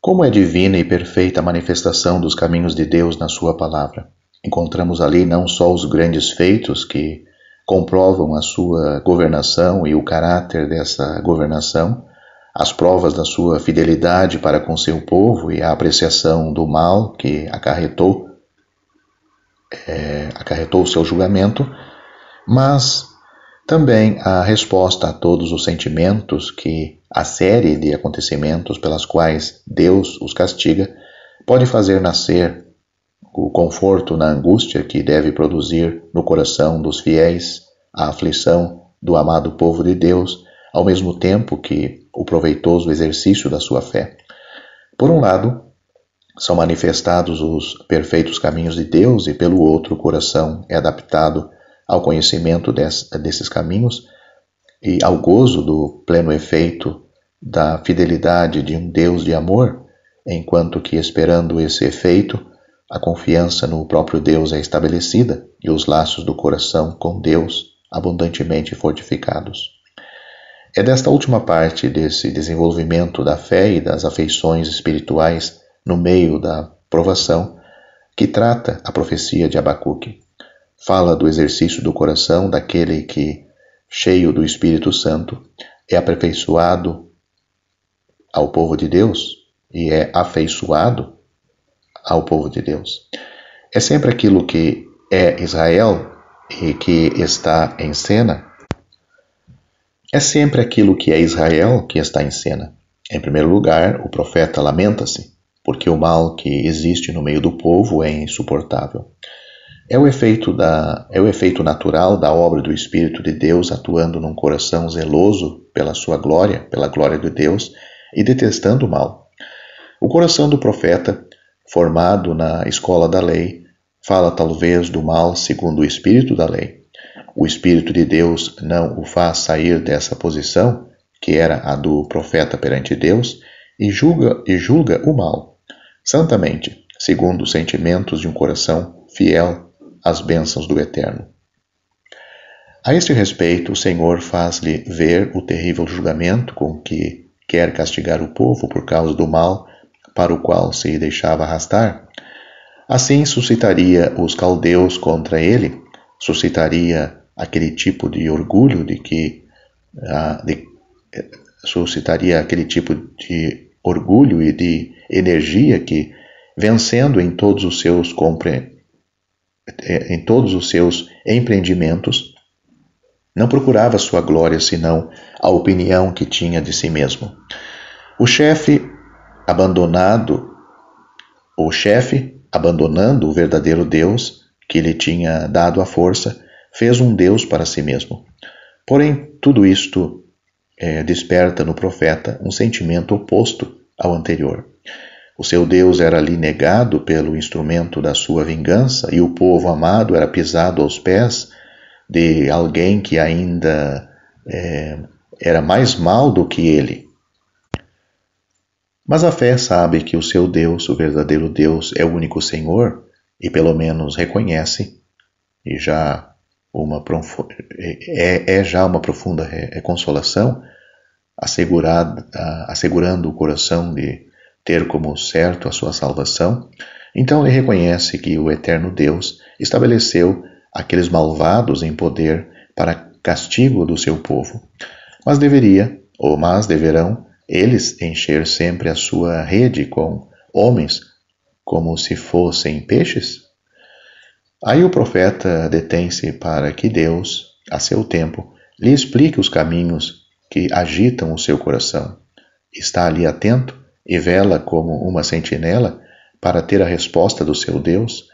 Como é divina e perfeita a manifestação dos caminhos de Deus na sua palavra. Encontramos ali não só os grandes feitos que comprovam a sua governação e o caráter dessa governação, as provas da sua fidelidade para com seu povo e a apreciação do mal que acarretou o seu julgamento, mas também a resposta a todos os sentimentos que a série de acontecimentos pelas quais Deus os castiga pode fazer nascer o conforto na angústia que deve produzir no coração dos fiéis a aflição do amado povo de Deus, ao mesmo tempo que o proveitoso exercício da sua fé. Por um lado, são manifestados os perfeitos caminhos de Deus e, pelo outro, o coração é adaptado ao conhecimento desses caminhos e ao gozo do pleno efeito da fidelidade de um Deus de amor, enquanto que, esperando esse efeito, a confiança no próprio Deus é estabelecida e os laços do coração com Deus abundantemente fortificados. É desta última parte desse desenvolvimento da fé e das afeições espirituais no meio da provação que trata a profecia de Abacuque. Fala do exercício do coração daquele que, cheio do Espírito Santo, é aperfeiçoado ao povo de Deus e é afeiçoado ao povo de Deus. É sempre aquilo que é Israel e que está em cena. É sempre aquilo que é Israel que está em cena. Em primeiro lugar, o profeta lamenta-se, porque o mal que existe no meio do povo é insuportável. É o efeito natural da obra do Espírito de Deus atuando num coração zeloso pela sua glória, pela glória de Deus, e detestando o mal. O coração do profeta, formado na escola da lei, fala talvez do mal segundo o espírito da lei. O Espírito de Deus não o faz sair dessa posição, que era a do profeta perante Deus, e julga o mal, santamente, segundo os sentimentos de um coração fiel às bênçãos do Eterno. A este respeito, o Senhor faz-lhe ver o terrível julgamento com que quer castigar o povo por causa do mal para o qual se deixava arrastar. Assim suscitaria os caldeus contra ele, suscitaria aquele tipo de orgulho e de energia que, vencendo em todos os seus empreendimentos, não procurava sua glória senão a opinião que tinha de si mesmo. O chefe, abandonando o verdadeiro Deus que lhe tinha dado a força, fez um Deus para si mesmo. Porém, tudo isto desperta no profeta um sentimento oposto ao anterior. O seu Deus era ali negado pelo instrumento da sua vingança e o povo amado era pisado aos pés de alguém que ainda era mais mau do que ele. Mas a fé sabe que o seu Deus, o verdadeiro Deus, é o único Senhor e pelo menos reconhece, e já uma profunda consolação, assegurando o coração de ter como certo a sua salvação. Então ele reconhece que o eterno Deus estabeleceu aqueles malvados em poder para castigo do seu povo. Mas deverão eles encher sempre a sua rede com homens como se fossem peixes? Aí o profeta detém-se para que Deus, a seu tempo, lhe explique os caminhos que agitam o seu coração. Está ali atento e vela como uma sentinela para ter a resposta do seu Deus,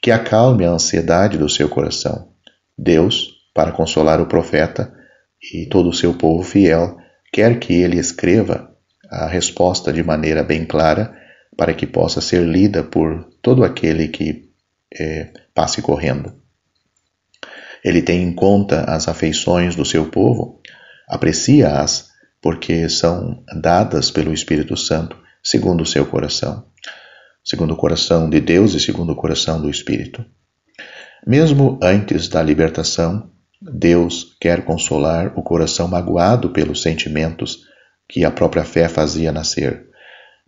que acalme a ansiedade do seu coração. Deus, para consolar o profeta e todo o seu povo fiel, quer que ele escreva a resposta de maneira bem clara, para que possa ser lida por todo aquele que passe correndo. Ele tem em conta as afeições do seu povo, aprecia-as porque são dadas pelo Espírito Santo, segundo o seu coração, segundo o coração de Deus e segundo o coração do Espírito. Mesmo antes da libertação, Deus quer consolar o coração magoado pelos sentimentos que a própria fé fazia nascer.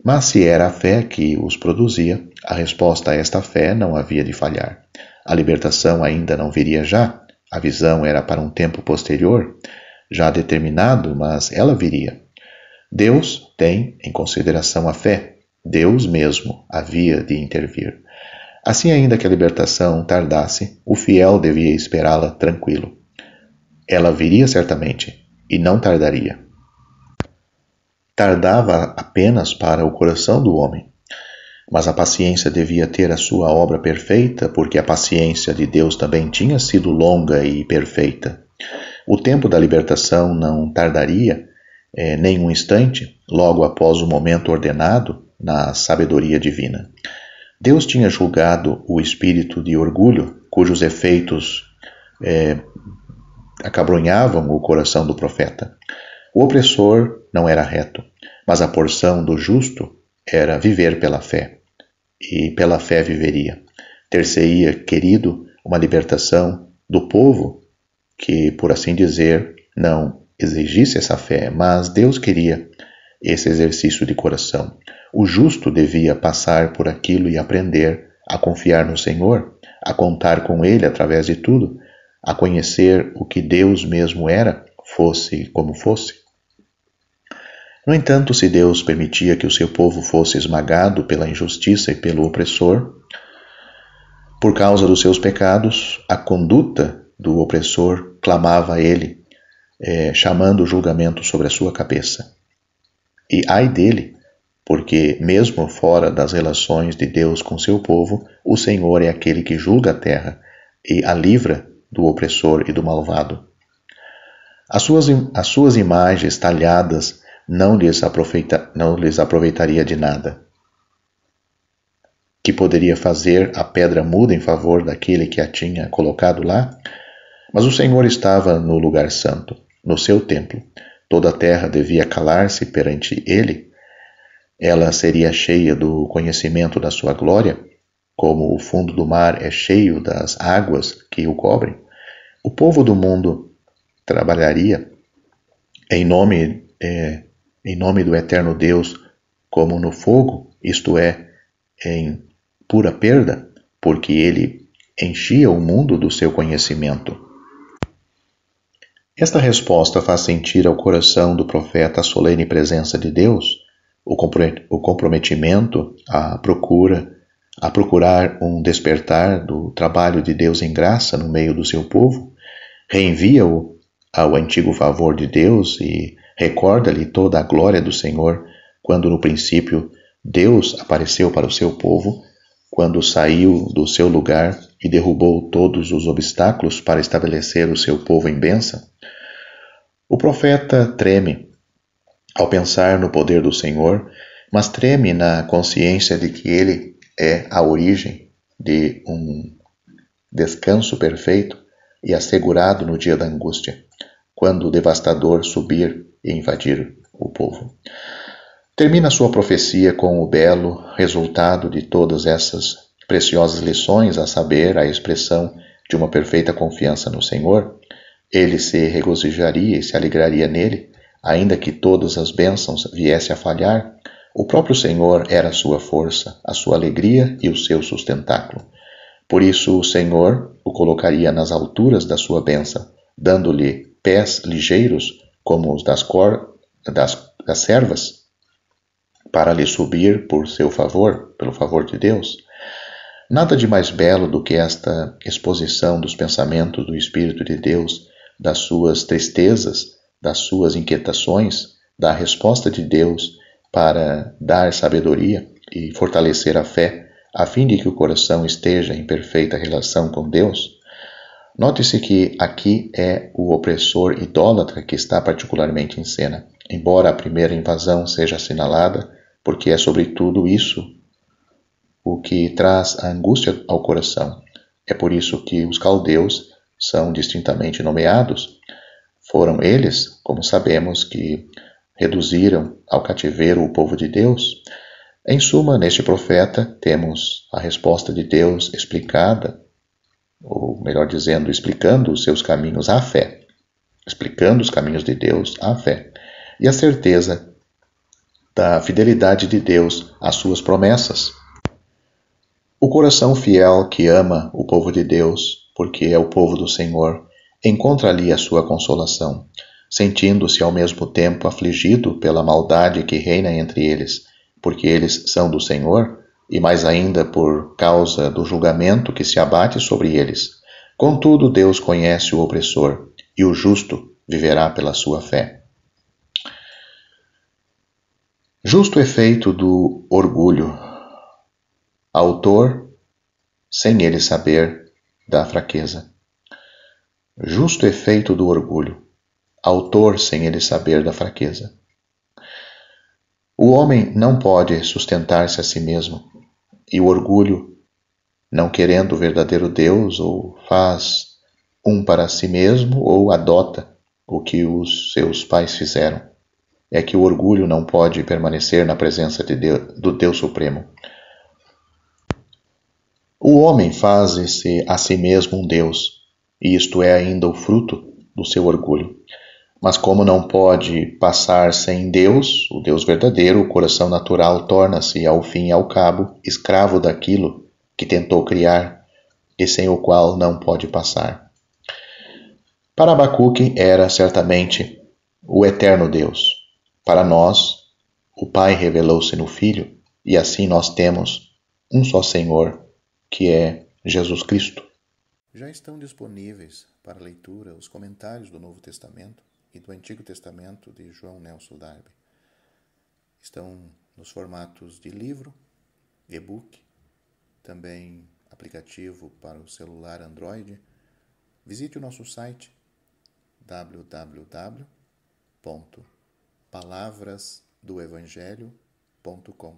Mas se era a fé que os produzia, a resposta a esta fé não havia de falhar. A libertação ainda não viria já, a visão era para um tempo posterior, já determinado, mas ela viria. Deus tem em consideração a fé, Deus mesmo havia de intervir. Assim, ainda que a libertação tardasse, o fiel devia esperá-la tranquilo. Ela viria certamente, e não tardaria. Tardava apenas para o coração do homem, mas a paciência devia ter a sua obra perfeita, porque a paciência de Deus também tinha sido longa e perfeita. O tempo da libertação não tardaria nem um instante, logo após o momento ordenado na sabedoria divina. Deus tinha julgado o espírito de orgulho, cujos efeitos acabrunhavam o coração do profeta. O opressor não era reto, mas a porção do justo era viver pela fé, e pela fé viveria. Ter-se-ia querido uma libertação do povo que, por assim dizer, não exigisse essa fé, mas Deus queria esse exercício de coração. O justo devia passar por aquilo e aprender a confiar no Senhor, a contar com Ele através de tudo, a conhecer o que Deus mesmo era, fosse como fosse. No entanto, se Deus permitia que o seu povo fosse esmagado pela injustiça e pelo opressor, por causa dos seus pecados, a conduta do opressor clamava a ele, chamando o julgamento sobre a sua cabeça. E ai dele, porque mesmo fora das relações de Deus com seu povo, o Senhor é aquele que julga a terra e a livra do opressor e do malvado. As suas imagens talhadas não lhes aproveitaria de nada. Que poderia fazer a pedra muda em favor daquele que a tinha colocado lá? Mas o Senhor estava no lugar santo, no seu templo. Toda a terra devia calar-se perante ele. Ela seria cheia do conhecimento da sua glória, como o fundo do mar é cheio das águas que o cobrem. O povo do mundo trabalharia em nome do eterno Deus, como no fogo, isto é, em pura perda, porque ele enchia o mundo do seu conhecimento. Esta resposta faz sentir ao coração do profeta a solene presença de Deus, o comprometimento, a procurar um despertar do trabalho de Deus em graça no meio do seu povo, reenvia-o ao antigo favor de Deus e recorda-lhe toda a glória do Senhor, quando no princípio Deus apareceu para o seu povo, quando saiu do seu lugar e derrubou todos os obstáculos para estabelecer o seu povo em bênção. O profeta treme ao pensar no poder do Senhor, mas treme na consciência de que ele é a origem de um descanso perfeito e assegurado no dia da angústia, quando o devastador subir e invadir o povo. Termina sua profecia com o belo resultado de todas essas preciosas lições, a saber, a expressão de uma perfeita confiança no Senhor. Ele se regozijaria e se alegraria nele, ainda que todas as bênçãos viessem a falhar. O próprio Senhor era a sua força, a sua alegria e o seu sustentáculo. Por isso o Senhor o colocaria nas alturas da sua bênção, dando-lhe pés ligeiros como os das servas, para lhe subir por seu favor, pelo favor de Deus. Nada de mais belo do que esta exposição dos pensamentos do Espírito de Deus, das suas tristezas, das suas inquietações, da resposta de Deus para dar sabedoria e fortalecer a fé, a fim de que o coração esteja em perfeita relação com Deus. Note-se que aqui é o opressor idólatra que está particularmente em cena, embora a primeira invasão seja assinalada, porque é sobretudo isso o que traz a angústia ao coração. É por isso que os caldeus são distintamente nomeados. Foram eles, como sabemos, que reduziram ao cativeiro o povo de Deus. Em suma, neste profeta temos a resposta de Deus explicada, ou melhor dizendo, explicando os seus caminhos à fé, explicando os caminhos de Deus à fé, e a certeza da fidelidade de Deus às suas promessas. O coração fiel que ama o povo de Deus, porque é o povo do Senhor, encontra ali a sua consolação, sentindo-se ao mesmo tempo afligido pela maldade que reina entre eles, porque eles são do Senhor, e mais ainda por causa do julgamento que se abate sobre eles. Contudo, Deus conhece o opressor, e o justo viverá pela sua fé. Justo efeito do orgulho. Autor, sem ele saber, da fraqueza. Justo efeito do orgulho. Autor, sem ele saber, da fraqueza. O homem não pode sustentar-se a si mesmo, e o orgulho, não querendo o verdadeiro Deus, ou faz um para si mesmo, ou adota o que os seus pais fizeram. É que o orgulho não pode permanecer na presença de Deus, do Deus Supremo. O homem faz-se a si mesmo um Deus, e isto é ainda o fruto do seu orgulho. Mas como não pode passar sem Deus, o Deus verdadeiro, o coração natural torna-se, ao fim e ao cabo, escravo daquilo que tentou criar e sem o qual não pode passar. Para Abacuque era certamente o eterno Deus. Para nós, o Pai revelou-se no Filho, e assim nós temos um só Senhor, que é Jesus Cristo. Já estão disponíveis para leitura os comentários do Novo Testamento e do Antigo Testamento de João Nelson Darby. Estão nos formatos de livro, e-book, também aplicativo para o celular Android. Visite o nosso site www.palavrasdoevangelho.com.